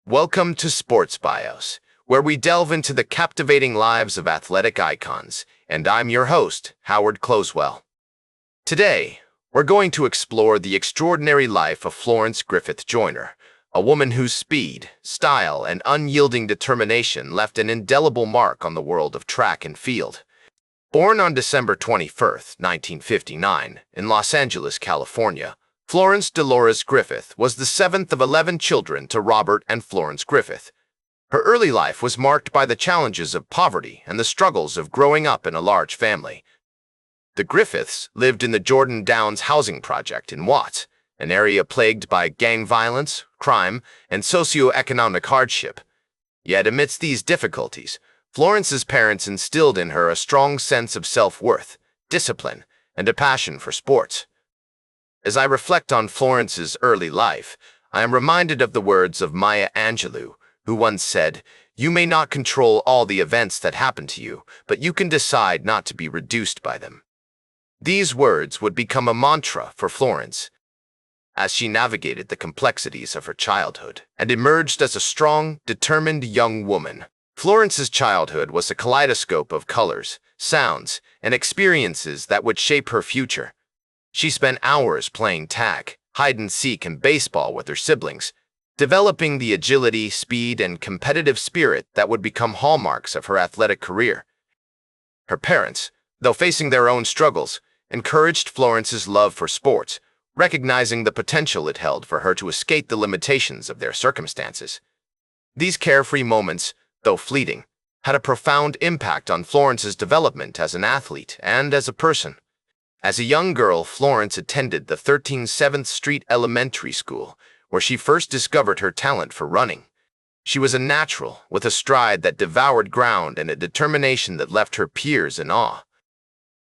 Welcome to Sports Bios, where we delve into the captivating lives of athletic icons, and I'm your host, Howard Closewell. Today, we're going to explore the extraordinary life of Florence Griffith Joyner, a woman whose speed, style, and unyielding determination left an indelible mark on the world of track and field. Born on December 21, 1959, in Los Angeles, California, Florence Dolores Griffith was the seventh of 11 children to Robert and Florence Griffith. Her early life was marked by the challenges of poverty and the struggles of growing up in a large family. The Griffiths lived in the Jordan Downs housing project in Watts, an area plagued by gang violence, crime, and socioeconomic hardship. Yet amidst these difficulties, Florence's parents instilled in her a strong sense of self-worth, discipline, and a passion for sports. As I reflect on Florence's early life, I am reminded of the words of Maya Angelou, who once said, "You may not control all the events that happen to you, but you can decide not to be reduced by them." These words would become a mantra for Florence as she navigated the complexities of her childhood and emerged as a strong, determined young woman. Florence's childhood was a kaleidoscope of colors, sounds, and experiences that would shape her future. She spent hours playing tag, hide-and-seek, and baseball with her siblings, developing the agility, speed, and competitive spirit that would become hallmarks of her athletic career. Her parents, though facing their own struggles, encouraged Florence's love for sports, recognizing the potential it held for her to escape the limitations of their circumstances. These carefree moments, though fleeting, had a profound impact on Florence's development as an athlete and as a person. As a young girl, Florence attended the 13 7th Street Elementary School, where she first discovered her talent for running. She was a natural, with a stride that devoured ground and a determination that left her peers in awe.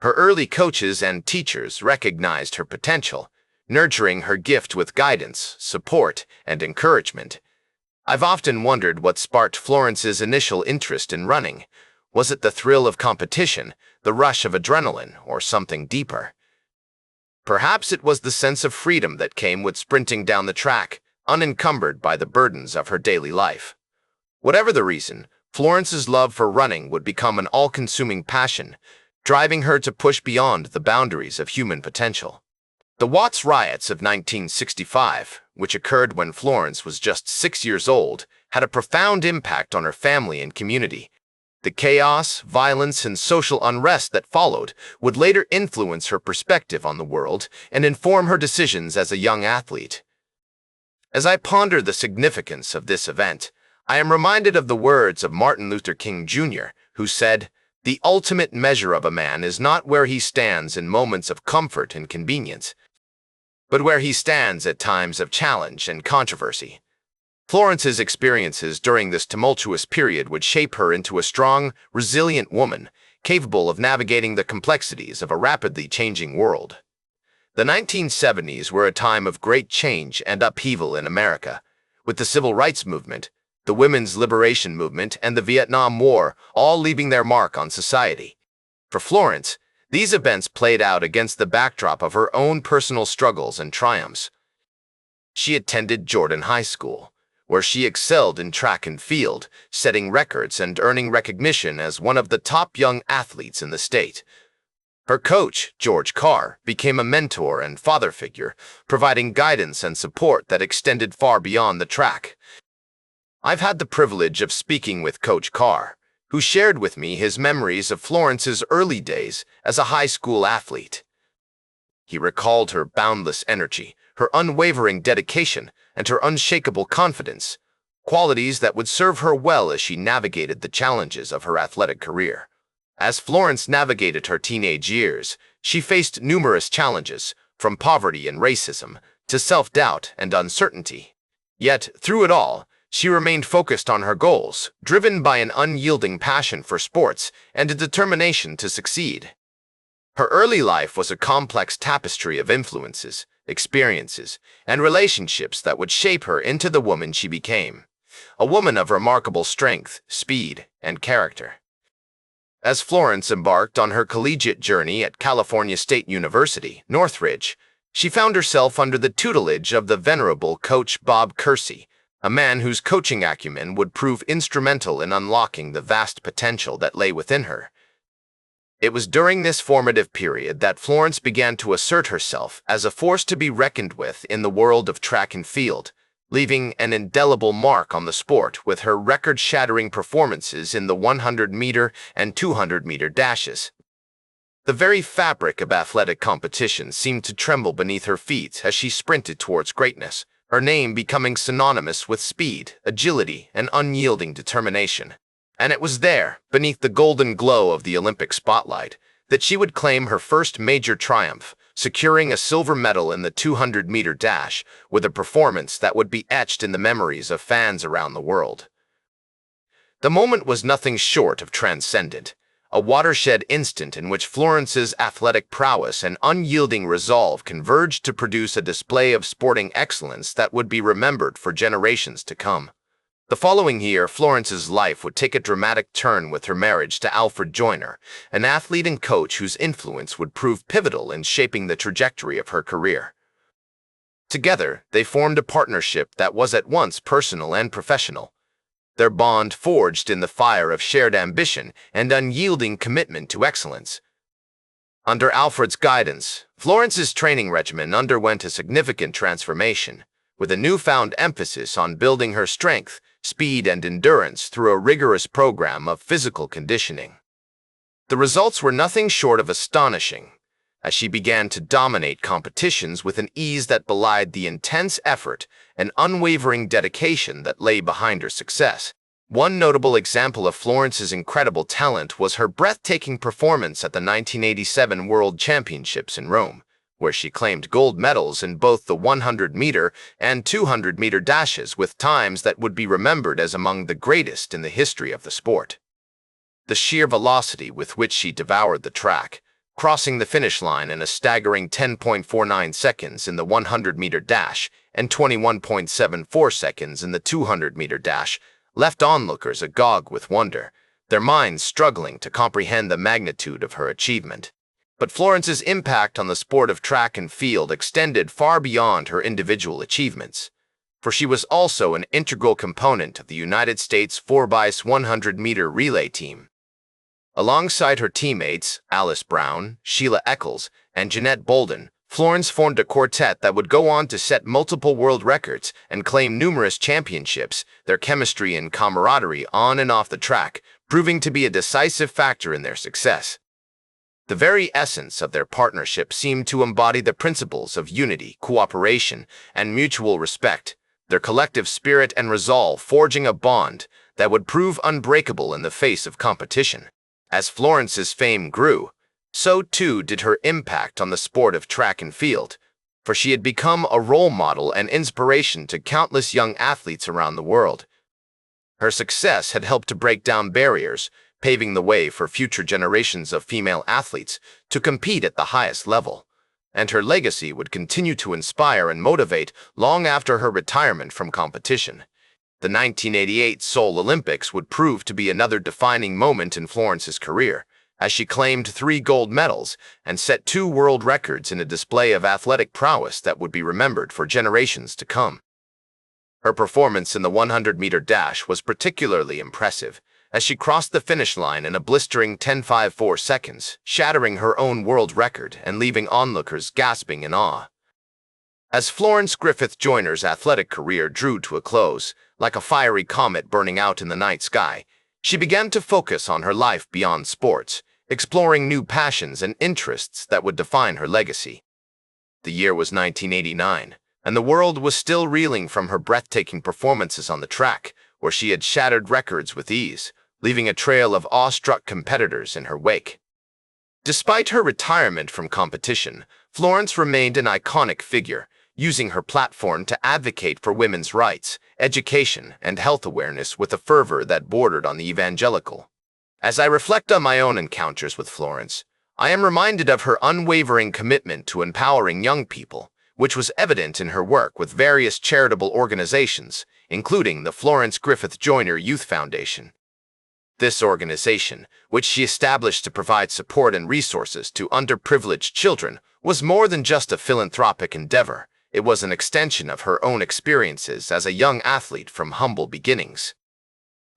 Her early coaches and teachers recognized her potential, nurturing her gift with guidance, support, and encouragement. I've often wondered what sparked Florence's initial interest in running. Was it the thrill of competition, the rush of adrenaline, or something deeper? Perhaps it was the sense of freedom that came with sprinting down the track, unencumbered by the burdens of her daily life. Whatever the reason, Florence's love for running would become an all-consuming passion, driving her to push beyond the boundaries of human potential. The Watts riots of 1965, which occurred when Florence was just 6 years old, had a profound impact on her family and community. The chaos, violence, and social unrest that followed would later influence her perspective on the world and inform her decisions as a young athlete. As I ponder the significance of this event, I am reminded of the words of Martin Luther King Jr., who said, "The ultimate measure of a man is not where he stands in moments of comfort and convenience, but where he stands at times of challenge and controversy." Florence's experiences during this tumultuous period would shape her into a strong, resilient woman, capable of navigating the complexities of a rapidly changing world. The 1970s were a time of great change and upheaval in America, with the Civil Rights Movement, the Women's Liberation Movement, and the Vietnam War all leaving their mark on society. For Florence, these events played out against the backdrop of her own personal struggles and triumphs. She attended Jordan High School, where she excelled in track and field, setting records and earning recognition as one of the top young athletes in the state. Her coach, George Carr, became a mentor and father figure, providing guidance and support that extended far beyond the track. I've had the privilege of speaking with Coach Carr, who shared with me his memories of Florence's early days as a high school athlete. He recalled her boundless energy, her unwavering dedication, and her unshakable confidence, qualities that would serve her well as she navigated the challenges of her athletic career. As Florence navigated her teenage years, she faced numerous challenges, from poverty and racism to self-doubt and uncertainty. Yet, through it all, she remained focused on her goals, driven by an unyielding passion for sports and a determination to succeed. Her early life was a complex tapestry of influences, experiences, and relationships that would shape her into the woman she became, a woman of remarkable strength, speed, and character. As Florence embarked on her collegiate journey at California State University, Northridge, she found herself under the tutelage of the venerable Coach Bob Kersee, a man whose coaching acumen would prove instrumental in unlocking the vast potential that lay within her. It was during this formative period that Florence began to assert herself as a force to be reckoned with in the world of track and field, leaving an indelible mark on the sport with her record-shattering performances in the 100-meter and 200-meter dashes. The very fabric of athletic competition seemed to tremble beneath her feet as she sprinted towards greatness, her name becoming synonymous with speed, agility, and unyielding determination. And it was there, beneath the golden glow of the Olympic spotlight, that she would claim her first major triumph, securing a silver medal in the 200-meter dash with a performance that would be etched in the memories of fans around the world. The moment was nothing short of transcendent, a watershed instant in which Florence's athletic prowess and unyielding resolve converged to produce a display of sporting excellence that would be remembered for generations to come. The following year, Florence's life would take a dramatic turn with her marriage to Alfred Joyner, an athlete and coach whose influence would prove pivotal in shaping the trajectory of her career. Together, they formed a partnership that was at once personal and professional, their bond forged in the fire of shared ambition and unyielding commitment to excellence. Under Alfred's guidance, Florence's training regimen underwent a significant transformation, with a newfound emphasis on building her strength, speed, and endurance through a rigorous program of physical conditioning. The results were nothing short of astonishing, as she began to dominate competitions with an ease that belied the intense effort and unwavering dedication that lay behind her success. One notable example of Florence's incredible talent was her breathtaking performance at the 1987 World Championships in Rome, where she claimed gold medals in both the 100-meter and 200-meter dashes with times that would be remembered as among the greatest in the history of the sport. The sheer velocity with which she devoured the track, crossing the finish line in a staggering 10.49 seconds in the 100-meter dash and 21.74 seconds in the 200-meter dash, left onlookers agog with wonder, their minds struggling to comprehend the magnitude of her achievement. But Florence's impact on the sport of track and field extended far beyond her individual achievements, for she was also an integral component of the United States 4x100-meter relay team. Alongside her teammates, Alice Brown, Sheila Eccles, and Jeanette Bolden, Florence formed a quartet that would go on to set multiple world records and claim numerous championships, their chemistry and camaraderie on and off the track proving to be a decisive factor in their success. The very essence of their partnership seemed to embody the principles of unity, cooperation, and mutual respect, their collective spirit and resolve forging a bond that would prove unbreakable in the face of competition. As Florence's fame grew, so too did her impact on the sport of track and field, for she had become a role model and inspiration to countless young athletes around the world. Her success had helped to break down barriers, paving the way for future generations of female athletes to compete at the highest level, and her legacy would continue to inspire and motivate long after her retirement from competition. The 1988 Seoul Olympics would prove to be another defining moment in Florence's career, as she claimed 3 gold medals and set 2 world records in a display of athletic prowess that would be remembered for generations to come. Her performance in the 100-meter dash was particularly impressive, as she crossed the finish line in a blistering 10.54 seconds, shattering her own world record and leaving onlookers gasping in awe. As Florence Griffith Joyner's athletic career drew to a close, like a fiery comet burning out in the night sky, she began to focus on her life beyond sports, exploring new passions and interests that would define her legacy. The year was 1989, and the world was still reeling from her breathtaking performances on the track, where she had shattered records with ease, leaving a trail of awestruck competitors in her wake. Despite her retirement from competition, Florence remained an iconic figure, using her platform to advocate for women's rights, education, and health awareness with a fervor that bordered on the evangelical. As I reflect on my own encounters with Florence, I am reminded of her unwavering commitment to empowering young people, which was evident in her work with various charitable organizations, including the Florence Griffith Joyner Youth Foundation. This organization, which she established to provide support and resources to underprivileged children, was more than just a philanthropic endeavor. it was an extension of her own experiences as a young athlete from humble beginnings.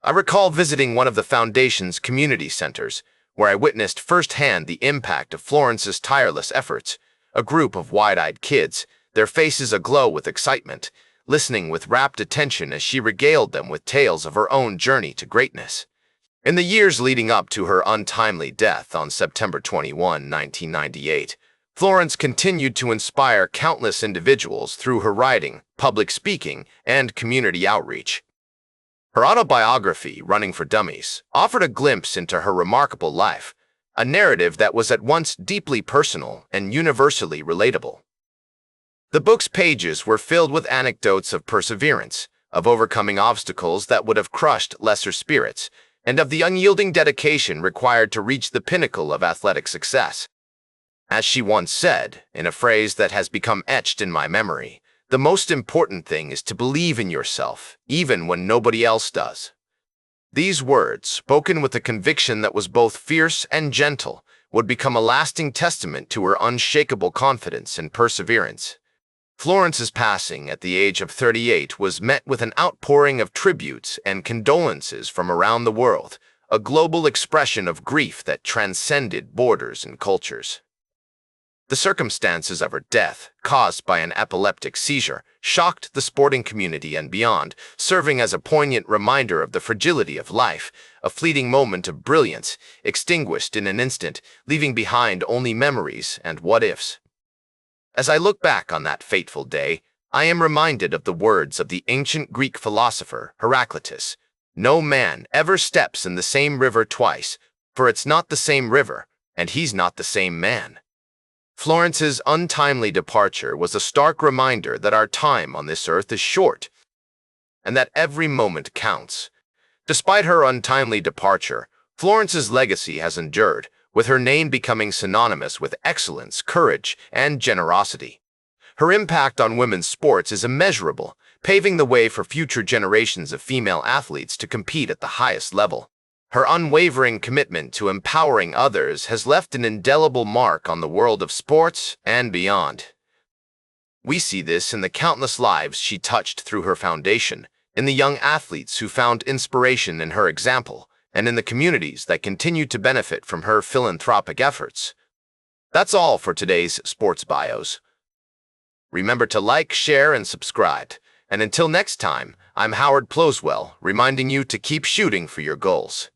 I recall visiting one of the Foundation's community centers, where I witnessed firsthand the impact of Florence's tireless efforts. A group of wide-eyed kids, their faces aglow with excitement, listening with rapt attention as she regaled them with tales of her own journey to greatness. In the years leading up to her untimely death on September 21, 1998, Florence continued to inspire countless individuals through her writing, public speaking, and community outreach. Her autobiography, Running for Dummies, offered a glimpse into her remarkable life, a narrative that was at once deeply personal and universally relatable. The book's pages were filled with anecdotes of perseverance, of overcoming obstacles that would have crushed lesser spirits, and of the unyielding dedication required to reach the pinnacle of athletic success. As she once said, in a phrase that has become etched in my memory, the most important thing is to believe in yourself, even when nobody else does. These words, spoken with a conviction that was both fierce and gentle, would become a lasting testament to her unshakable confidence and perseverance. Florence's passing at the age of 38 was met with an outpouring of tributes and condolences from around the world, a global expression of grief that transcended borders and cultures. The circumstances of her death, caused by an epileptic seizure, shocked the sporting community and beyond, serving as a poignant reminder of the fragility of life, a fleeting moment of brilliance, extinguished in an instant, leaving behind only memories and what-ifs. As I look back on that fateful day, I am reminded of the words of the ancient Greek philosopher Heraclitus: "No man ever steps in the same river twice, for it's not the same river, and he's not the same man." Florence's untimely departure was a stark reminder that our time on this earth is short, and that every moment counts. Despite her untimely departure, Florence's legacy has endured, with her name becoming synonymous with excellence, courage, and generosity. Her impact on women's sports is immeasurable, paving the way for future generations of female athletes to compete at the highest level. Her unwavering commitment to empowering others has left an indelible mark on the world of sports and beyond. We see this in the countless lives she touched through her foundation, in the young athletes who found inspiration in her example, and in the communities that continue to benefit from her philanthropic efforts. That's all for today's Sports Bios. Remember to like, share, and subscribe. And until next time, I'm Howard Ploswell, reminding you to keep shooting for your goals.